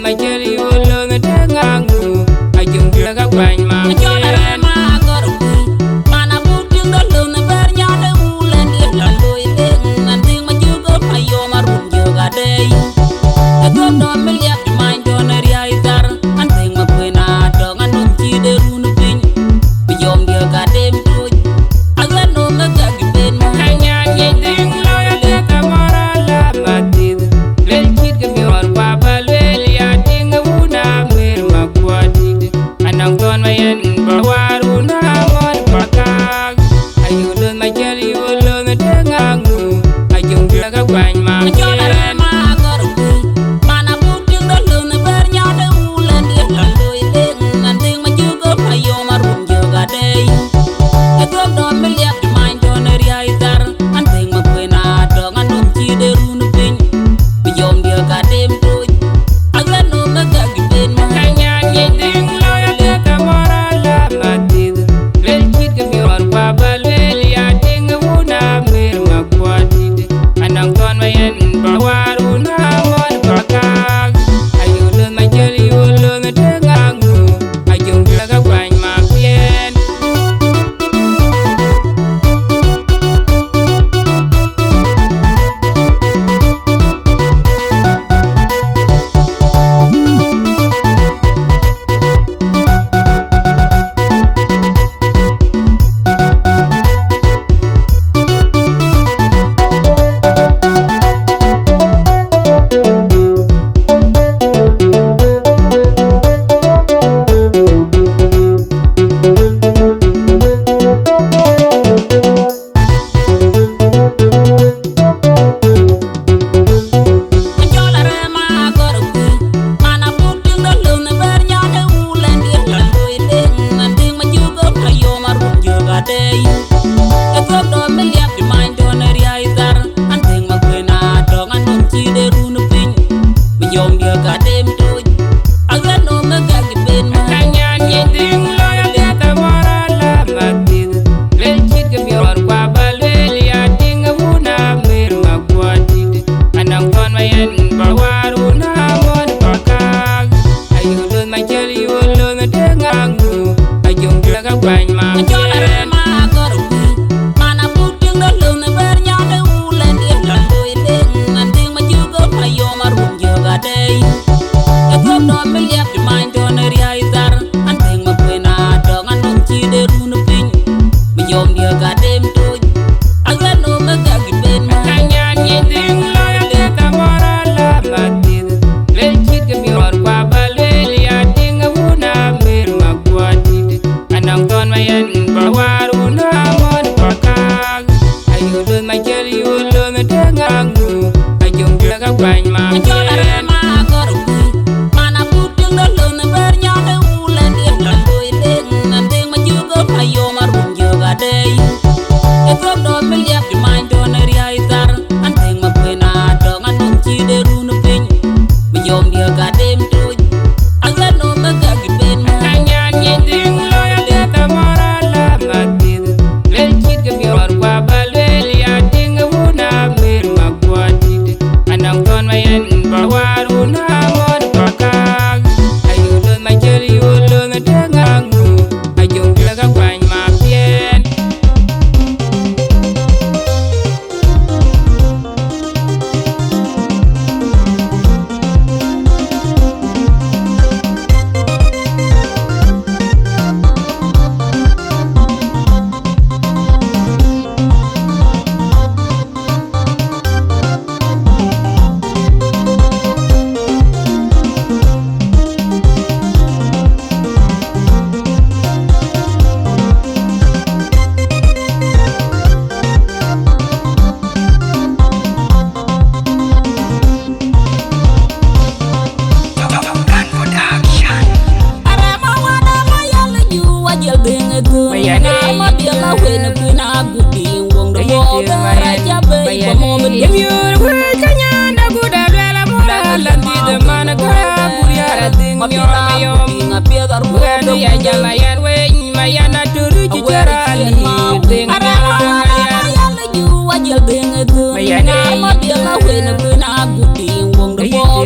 my jelly will learn the Tangangu. I don't get a grind my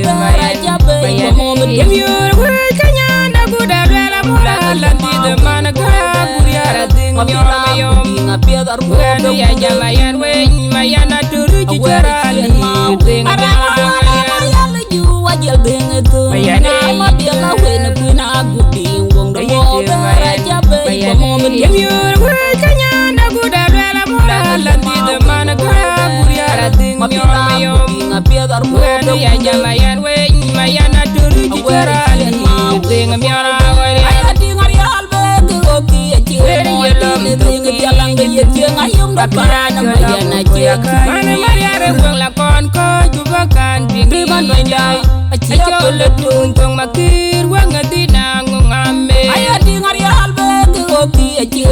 bora jabe mo me Yirol kanya na guda bela mora lanti de manaka guriara ding yom dinga piadar mo ya jama yan we mayana turu jitarali ding yalla ju wajal ding tu ma biela we na kuna gudi wong do bora jabe mo me Yirol kanya na guda bela mora lanti de manaka guriara ding yom dinga piadar mo ya jama yan we mayana turu jitarali ding miara dinga yal be go ki ci ding jalang de ye ngayum da parana mayana ci mana mariare wong la kon ko jubakan pingi man banja ci jole tuntong makir wanga dinang ngame aya dinga yal be go ki ci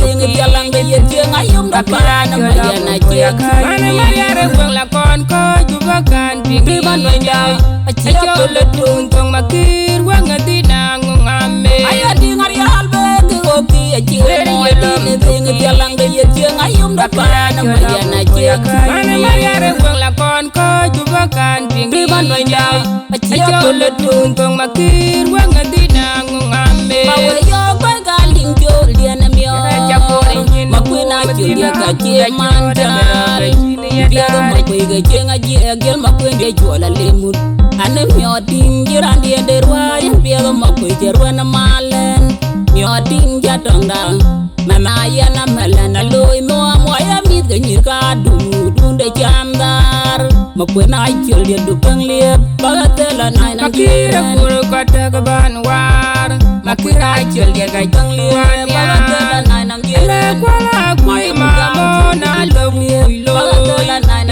ding jalang de ye ngayum da parana mayana ci mana mariare wong la kon ko jubakan pingi man banja ci jole tuntong makir wanga dinang ngame aya dinga yal be go ki ci ding jalang de ye ngayum da parana mayana ci mana mariare wong la kon ko jubakan pingi man banja ci jole tuntong makir wanga dinang ngame Mawe yo koi galing jol dia na mio Makwina jol dia kacie mantal Biar makwi ga jenga jegel makwin dia jual lemut Ane mio ting jiran dia derwaya Biar makwi jerwa na malen Mio ting jatong dang Mama ya na melana loy moa moya mit ga nyika dunde jamdar Makwina jol dia dupang liep Bagatela nai na Makira kuru kota keban war Makira jol dia gai tanglian ya Bagatela nai na Ele kuala kui mamo na lomi lo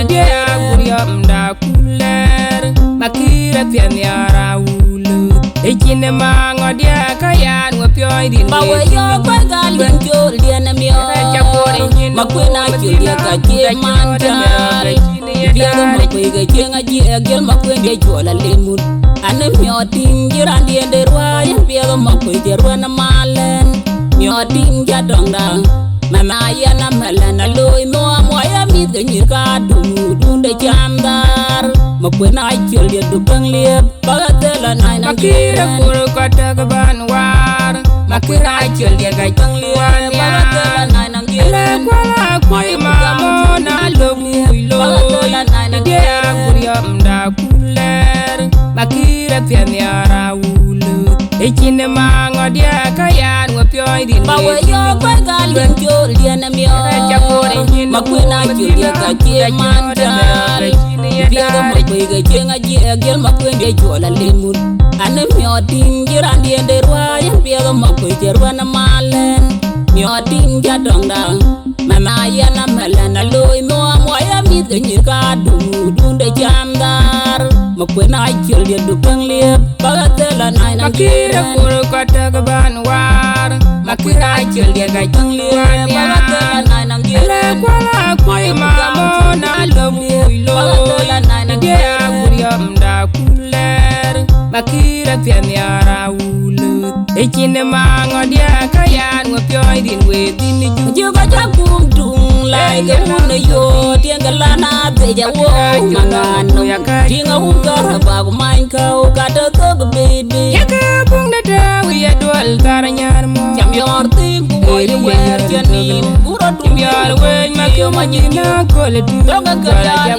Dia kuriam da kuler Makira pian yara ulu Echine mango dia kayan wapioi din Mawe yo koi galing jol dia na mio Makwina jol dia kacie mantal Biar makwi ga jenga jegel makwin dia jual lemut Ane mio ting jiran dia derwaya Biar makwi jerwa na malen Mio ting jatong dang Mama ya na melana loy moa moya mit ga nyika dunde jamdar Makwina jol dia dupang liep Bagatela nai na Makira kuru kota keban war Makira jol dia gai tanglian ya Bagatela nai na Ele kuala kui mamo na lomi lo Dia kuriam da kuler Makira pian yara ulu Echine mango dia kayan wapioi din Mawe yo koi galing jol dia na mio Makwina jol dia kacie mantal Biar makwi ga jenga jegel makwin dia jual lemut Ane mio ting jiran dia derwaya Biar makwi jerwa na malen Mio ting jatong dang Mama ya na melana loy moa moya mit ga nyika dunde jamdar Makwina jol dia dupang liep Bagatela nai na Makira kuru kota keban war Makira jol dia gai tanglian ya Bagatela nai na Ele kuala kui mamo na lomi lo Dia kuriam da kuler Makira pian yara ulu Echine mango dia kayan wapioi din we din ju Juga jagung dung lai ke muna yo Tiang galana beja wo mangano Tinga hungar bagu main kau kata toga baby Yaka bung da dawi ya dual taranyar mo Jam yor ting kumoy wer janim Gura Kim yar wen makyo majina kole tu Toga kaya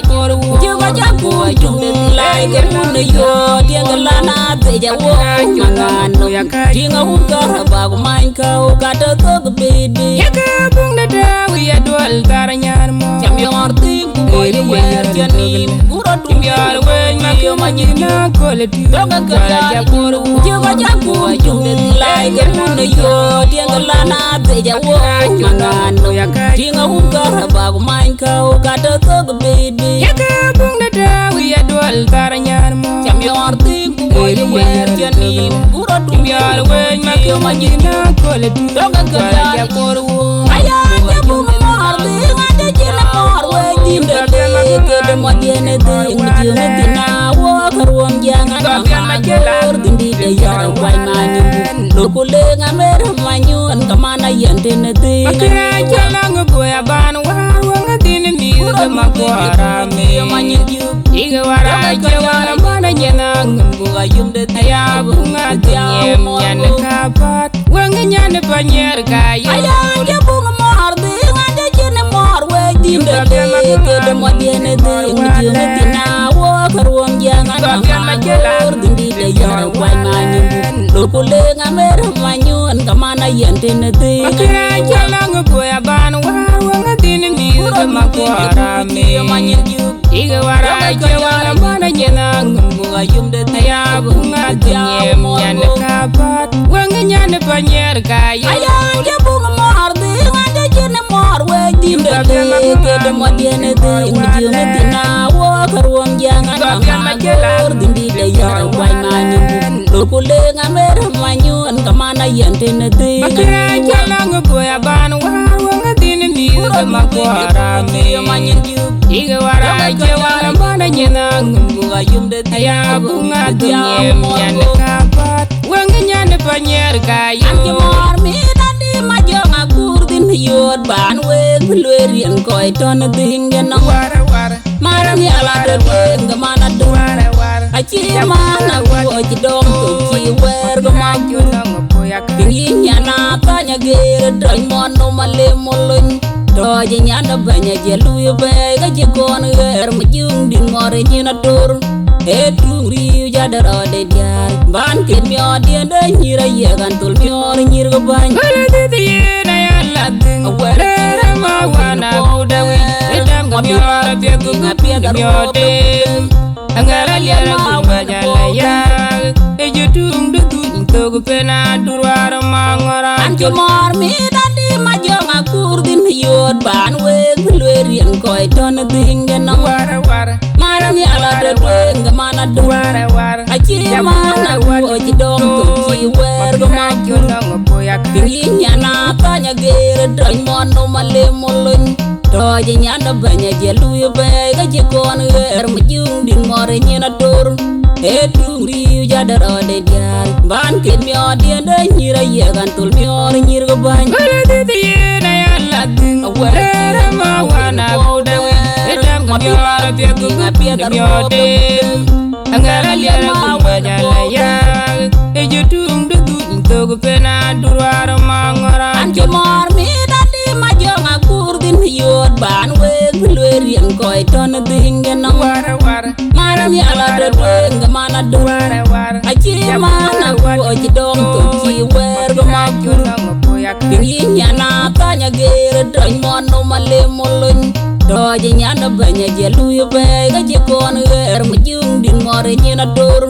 Juga jagung dung lai ke muna yo Tiang galana beja wo mangano Tinga hungar bagu main kau kata toga baby Yaka bung da dawi ya dual taranyar mo Jam yor ting kumoy wer janim Gura Kim yar wen makyo majina kole tu Toga kaya Juga jagung dung lai ke muna yo Tiang galana beja wo mangano Tinga hungar bagu main kau kata toga baby Yaka bung da dawi ya dual taranyar mo Jam yor ting kumoy wer janim Gura Kim yar wen makyo majina kole tu Toga kaya Aya jagung mor ting ade jina mor we jinde Kede mo diene ting Mujune tina wo karuang jangan Kamador Gindi de yara wai manyu Lokule ngamere manyuan Kamana yente ne ting Makira jalang goya ban war wanga din mi the Makuach Iga wara jewara mana nyana Buga yumde taya bunga tanyem nyana kapat Wenga nyana panyer kaya Ayanja bunga mardi nganja jene marwe Dimde kede madiene ngujunga tina Wakaruang jangan makur Dindide yara kway manyumbu Lukule ngamera manyuan Kamana yentine tina Makira jalang buya ban Wenga tini miu the Makuach Iga wara jewara mana nyana Buga yumde taya bunga tanyem nyana kapat Wenga nyana panyer kaya Ayanja bunga mardi nganja jene marwe Dimde kede madiene ngujunga tina Wakaruang jangan makur Dindide yara kway manyumbu Lukule ngamera manyuan Kamana yentine tina Makira jalang buya ban Wenga tini miu the Makuach Iga wara jewara mana nyana Buga yumde taya bunga tanyem nyana kapat Wenga nyana panyer kaya Anjamar mi tadi majonga kurdin yod ban weg lwerian koy ton dingen na Wara wara marang yala de ngamana du achi mana wo jidom to ki wer go magur dingi na tanya gere doy mono male molon doje nyanda banya jelu be ga jikon ger mjung din more nyina dur e turi jadara de diar ban kin mi odien de nyira yegan tul mi or nyir go ban Wala di na yalla ding wala ma wana udawi edam go miora biegu miode angara yara go bajala ya e jutung du to go pena durwara mangora Anjamar mi tadi majonga kurdin yod ban weg lwerian koy ton dingen na wara wara marang yala de ngamana du wara wara achi mana wo jidom to ki wer go magur dingi na tanya gere doy mono male molon doje nyanda banya jelu be ga jikon wer mjung din more nyina dur e turi jadara de diar ban kin mi odien de nyira yegan tul mi or nyir go ban Wala di na yalla ding wala ma wana udawi edam go miora biegu miode angara yara go bajala ya e jutung du to go pena durwara mangora Anjamar mi tadi majonga kurdin yod ban weg lwerian koy ton dingen na wara wara marang yala de ngamana du wara wara achi mana wo jidom to ki wer go magur dingi na tanya gere doy mono male molon doje nyanda banya jelu be ga jikon wer mjung din more nyina dur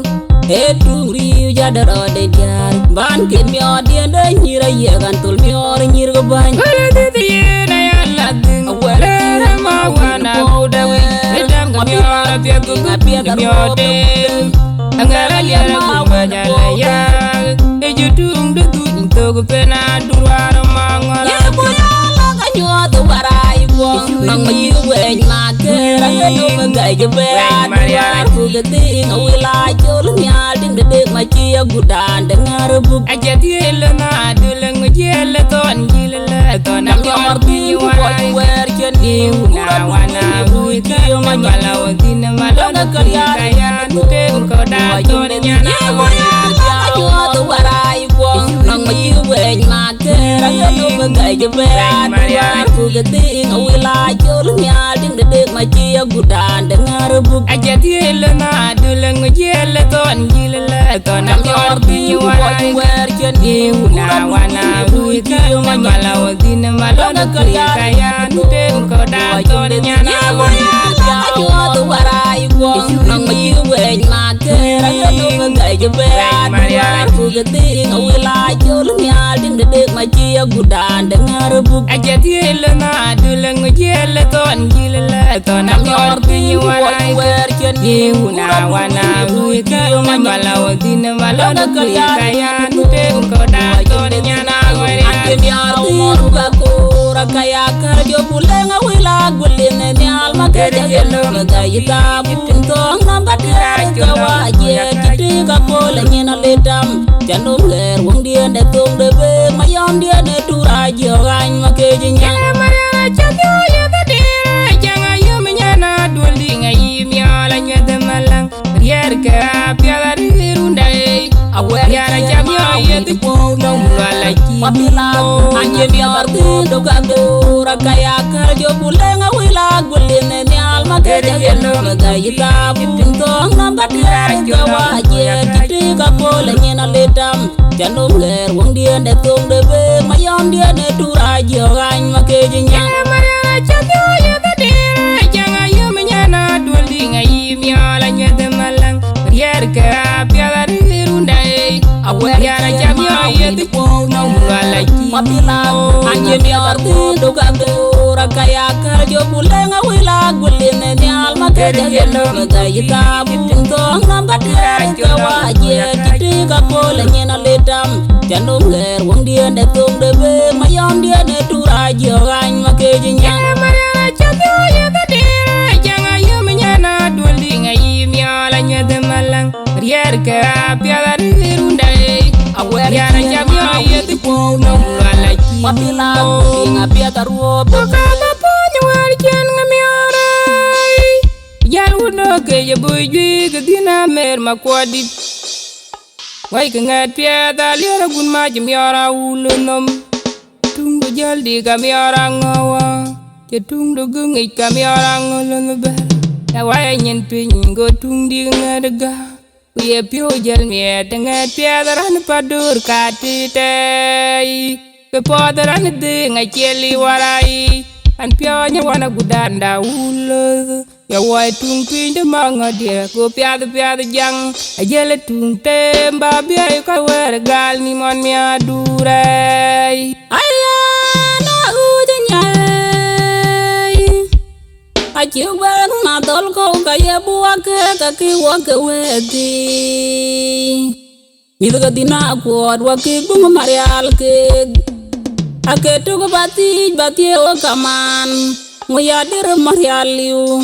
e turi jadara de diar ban kin mi odien de nyira yegan tul mi or nyir go ban Wala di na yalla ding wala ma wana udawi edam go miora biegu miode angara yara go bajala ya e jutung du to go pena durwara mangora ye boya la ga nyodo warai bo nang ma yu wen ma kera yo ga ga je be adar ku ga ting wila jol nyal ding de ma chi gudan de ngar bu Ajatiel na dulang jel ton gilala ton nam yor bi ko wer chen ni na wana wiki malaw din malona kaya te ko da ton nyana nyodo warai bo nang ma yu wen ma kera yo ga ga je be adar ku ga ting wila jol nyal ding de ma chi gudan de ngar bu Ajatiel na dulang jel ton gilala ton nam yor bi ko wer chen ni na wana wiki malaw din malona kaya te ko da ton nyana nyodo warai bo nang ma yu wen ma kera yo ga ga je be adar ku ga ting wila jol nyal ding de ma chi gudan de ngar bu Ajatiel na dulang jel ton gilala ton nam yor bi ko wer chen ni na wana wiki malaw din malona kaya te ko da ton nyana Ante mi arti ga kora kaya kar jo bulenga wila gulene ni alma ke jelo ga yita buntong nam ga tira ka waje kiti ga kola nyina ledam janu ger wong dia de tum de be mayom dia de tura jo gan ma ke jinya Maria chakyo ya tadira janga yum Yara jamyo yeti puno mwala Mapila anje biar tido gandura kaya kerjo pulenga wila guline ni alma keja geno gayita pintong namba tiara jawa je tiga pole nyena ledam jano ler wong dia de tung de be mayom dia de tura jo gan makeja nyana Yara jamyo yeti janga yumnyana duldi ngai miala nyete malang Riak piala rirundai Yara jamyo yeti puno mwala Mapila anje biar tido gandura kaya kerjo pulenga wila guline ni alma keja geno gayita pintong namba tiara jawa je tiga pole nyena ledam jano ler wong dia de tung de be mayom dia de tura jo gan makeja nyana Yara jamyo yeti janga yumnyana duldi ngai miala nyete malang Riak piala rirundai Yara jamyo yeti puno mwala Mapila inga piata ruo Kama punya warjan ngamiarai Yan wuno ke boy jui kedina mer makwadit Wai kengat piata liara gun majam yara ulunum Tunggu jaldi kami orang ngawa Cetung do gengit kami orang ngulun ber Ya wai nyen go tung di ngadega Uye pio jal miet ngat piata ran padur katitei Kepodaran de ngai cheli warai an pionya wana gudanda ulo ya wai tung pinde manga dia go piada jang ajele tung temba bia ka wer gal ni mon mi adurai ayana ujanyai achiu ben na dol ko kaya buake ka ki wake wedi mido dina ko wake bum marial ke Aketu ko bati o kaman ngoyadir marialiu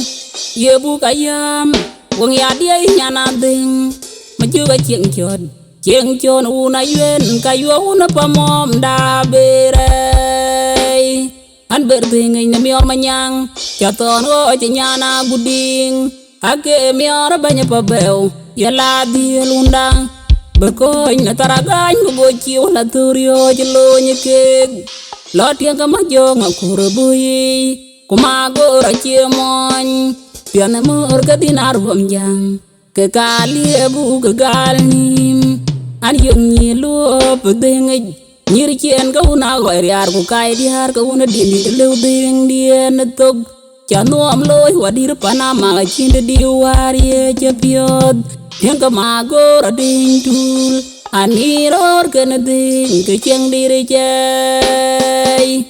yebu kayam wong yadia nyana ding majuga cengchon una yuen kayo una pamom da berei an berding ina mior manyang chaton o nyana guding ake mior banya pabeu yala di lundang Berkoy na taragany mabochiw na turyo jelo nyekeg Lotya ka majo nga kurabuyi Kumago rachimony Piana mur ka dinar bamjang Kekali ebu kegalnim An yung nyilu pedengej Nyirikien ka una goy riar ku kay diar ka una dini lew ding dien natog Chanu amloy wadir panama chinda diwari chapiod Yang kemago rading tul aniror kena ding keceng diri jai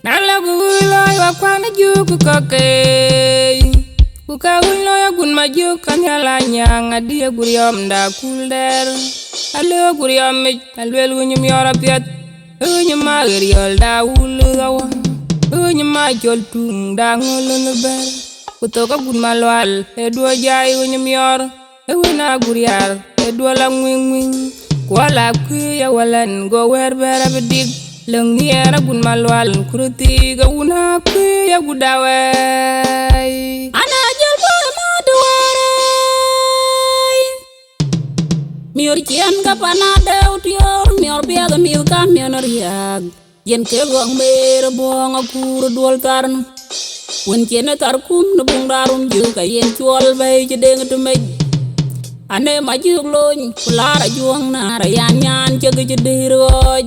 Nalaguloy wakwana juku kakei Kukaguloy agun maju kanyalanya ngadia guriom da kulder Alo guriom mij alwel unyum yora piat Unyum magriol da ulu gawa Unyum majol tung da ngulun ber Kutoka gun malwal edua jai unyum yor Ewina guriar edua lang wing Kuala kuya walan go wer bera bedik Leng niera gun malwal kuruti ga una kuya gudawai Ana jol boy maduwarai Miur kian ka panada utior mior biada miur ka mior riak Yen ke gong mer bong akur dual tarn Wen chene tar kum no bung darum ju ka yen chol bay jedeng tumej Ane majuk loñ kulara juang na rayan nyan chege jederoj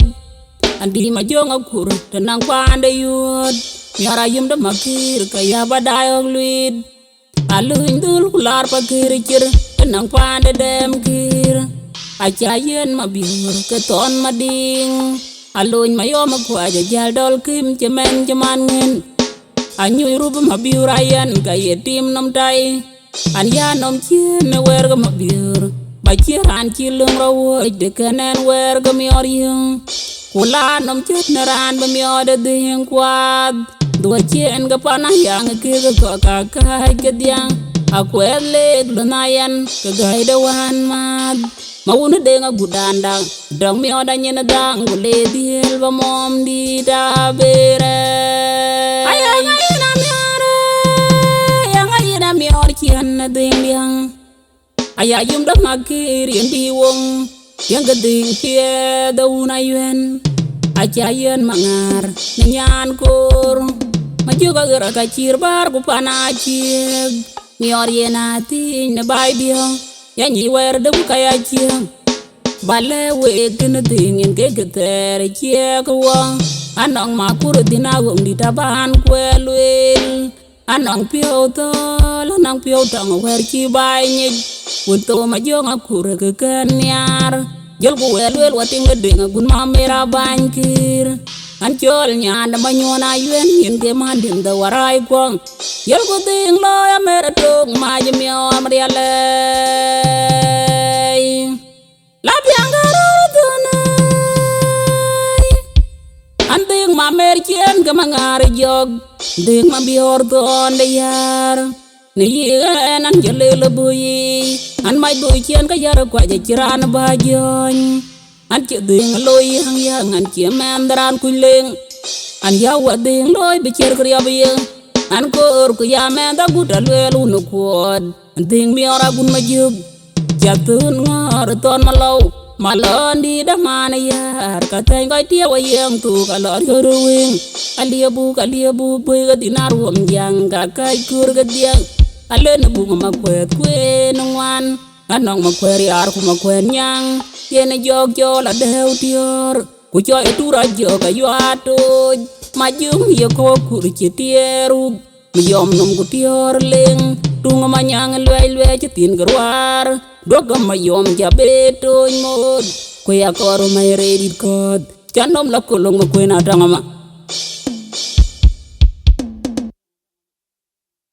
Andi majong akur tenang pande yud Miara yum da makir kaya badayog luid Aluin dul kular pakir chir tenang pande dem kir Achayen mabiur keton mading Aluin mayom akwaja jaldol kim cemen cemangin Anyu rupa mabiur ayan kaya tim nom tay Anya nom chien werga mabiur Bachiran chilung rawoj dekanen werga mior yung Kula nom chet naran bamior ding kwad Dua chien ka panah yang kira kakakay kadyang Akwet leg lunayan kagay dawan mad Mauna deng agudandang Dang mior da nyena dang gule diel bamom di dabere Ayang ayina mior chien na ding liang aya yum da makir yendi wong yang geding pie da una yuen acha yen mangar nyan kor majuga gara ka cirbar ku pana cieg nyor yena tin ne bai bio ya nyi wer de ku kaya cieg bale we tin dingin ke geter cieg wong anong makur dina wong di taban kwelwel anong pio to lanang pio tong wer ci bai nyi Wunto majonga kure ke kenyar Jol ku welwel wating ngeding gun mamera bankir Ancol nyanda manyona yuen yin ke manding da warai kwang Jol ku ting lo ya meretuk majemyo amrialay Labiang garuru tunay Anting mamer cien ke mangari jog Ding mabior ton de yar Ni an jale lebuyi an mai bui chien ka yar kwa je chiran ba jon an che ding loy hang yang an che mandran kuling an ya wa ding loy be cher kriya be an kor ku ya manda guda lelu no kwod an ding mi ora gun majug jatun ngor ton malon di da mana yar ka tay kai tia wa yang tu ka lor ruwing aliabu bui ga dinar wom yang ka kai kur ga diang Alena bunga makwet kwe nungwan Anong makwet yar ku makwet nyang Yena jog jol adew tior Ku choy etura jog ayu atoj Majung ye kokur chitieru Miyom num ku tior ling Tunga manyang lwe chitin gerwar Doga mayom jabetoj mod Kwe akoru may redit kod Chanom lakulong makwe na tangama